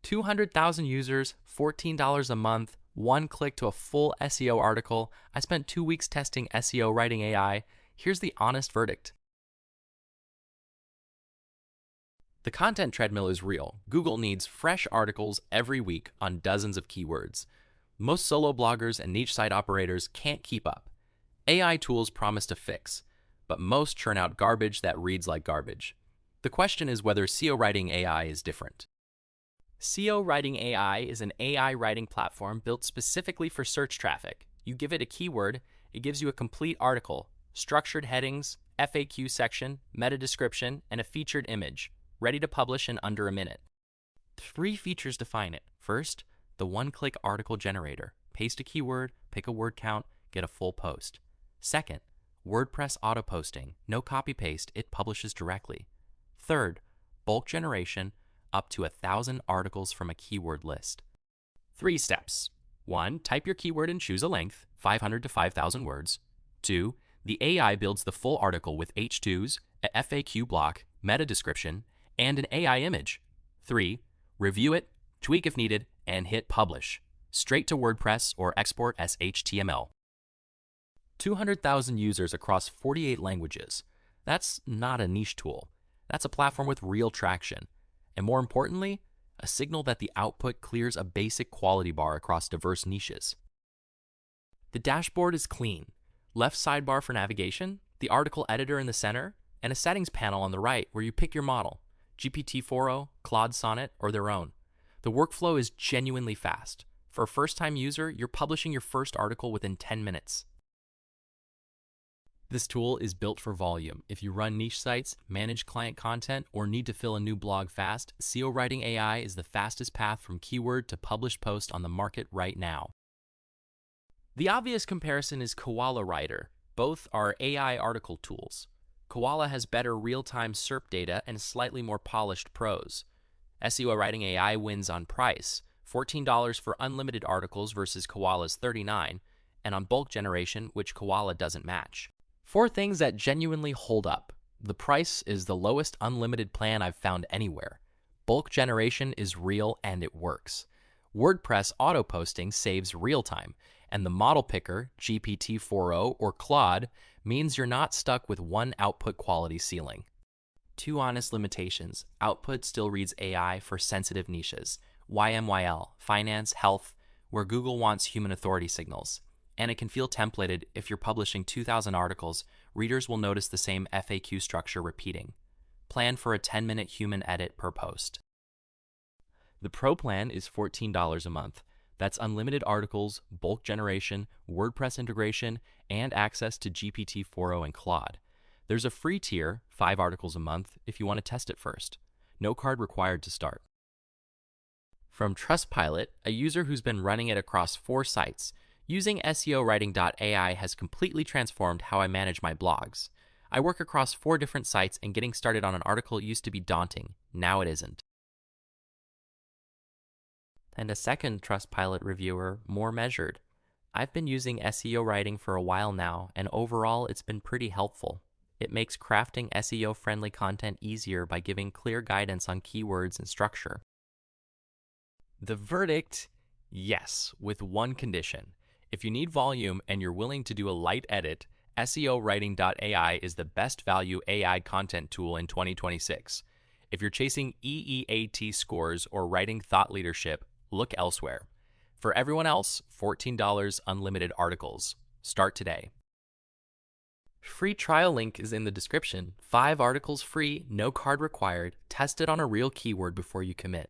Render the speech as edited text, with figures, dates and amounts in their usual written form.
200,000 users, $14 a month, one click to a full SEO article. I spent 2 weeks testing SEO Writing AI. Here's the honest verdict. The content treadmill is real. Google needs fresh articles every week on dozens of keywords. Most solo bloggers and niche site operators can't keep up. AI tools promise to fix, but most churn out garbage that reads like garbage. The question is whether SEO Writing AI is different. SEO Writing AI is an AI writing platform built specifically for search traffic. You give it a keyword, it gives you a complete article, structured headings, FAQ section, meta description, and a featured image, ready to publish in under a minute. 3 features define it. First, the one-click article generator. Paste a keyword, pick a word count, get a full post. Second, WordPress auto-posting. No copy-paste, it publishes directly. Third, bulk generation, up to 1,000 articles from a keyword list. 3 steps. 1. Type your keyword and choose a length, 500 to 5,000 words. 2. The AI builds the full article with H2s, a FAQ block, meta description, and an AI image. 3. Review it, tweak if needed, and hit publish. Straight to WordPress or export as HTML. 200,000 users across 48 languages. That's not a niche tool. That's a platform with real traction. And more importantly, a signal that the output clears a basic quality bar across diverse niches. The dashboard is clean. Left sidebar for navigation, the article editor in the center, and a settings panel on the right where you pick your model, GPT-4o, Claude Sonnet, or their own. The workflow is genuinely fast. For a first-time user, you're publishing your first article within 10 minutes. This tool is built for volume. If you run niche sites, manage client content, or need to fill a new blog fast, SEO Writing AI is the fastest path from keyword to published post on the market right now. The obvious comparison is Koala Writer. Both are AI article tools. Koala has better real-time SERP data and slightly more polished prose. SEO Writing AI wins on price, $14 for unlimited articles versus Koala's $39, and on bulk generation, which Koala doesn't match. 4 things that genuinely hold up. The price is the lowest unlimited plan I've found anywhere. Bulk generation is real and it works. WordPress auto-posting saves real time, and the model picker, GPT-4o or Claude, means you're not stuck with one output quality ceiling. 2 honest limitations. Output still reads AI for sensitive niches. YMYL, finance, health, where Google wants human authority signals. And it can feel templated. If you're publishing 2,000 articles, readers will notice the same FAQ structure repeating. Plan for a 10-minute human edit per post. The Pro plan is $14 a month. That's unlimited articles, bulk generation, WordPress integration, and access to GPT-4o and Claude. There's a free tier, 5 articles a month, if you want to test it first. No card required to start. From Trustpilot, a user who's been running it across 4 sites, using SEOWriting.ai has completely transformed how I manage my blogs. I work across 4 different sites, and getting started on an article used to be daunting. Now it isn't. And a second Trustpilot reviewer, more measured. I've been using SEO Writing for a while now, and overall it's been pretty helpful. It makes crafting SEO-friendly content easier by giving clear guidance on keywords and structure. The verdict? Yes, with one condition. If you need volume and you're willing to do a light edit, SEOWriting.ai is the best value AI content tool in 2026. If you're chasing EEAT scores or writing thought leadership, look elsewhere. For everyone else, $14 unlimited articles. Start today. Free trial link is in the description. 5 articles free, no card required. Test it on a real keyword before you commit.